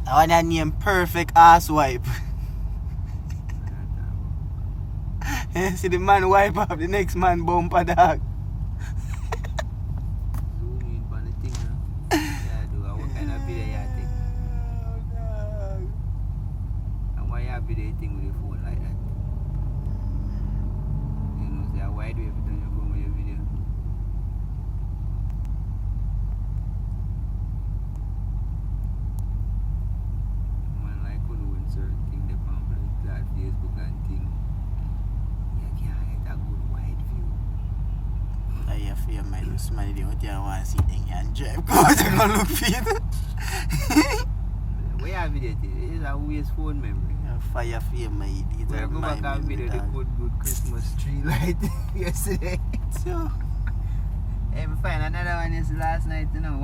I want that name perfect ass wipe. See the man wipe up the next man bumper dog. Zoom in on the thing now. Yeah, do what kind of video you take? And why you video thing with your phone like that? You know, say why do you have it on your phone with your video? Man like could do certain thing they found on that Facebook and thing. You can't get a good wide view. I fear my smile there what you want to see thing and drive. Go to go look for it. Where you have video it? It's a waste phone memory. Fire fear my idiot. Well, go back and video the good Christmas tree light yesterday. So Hey, we find another one is last night, you know.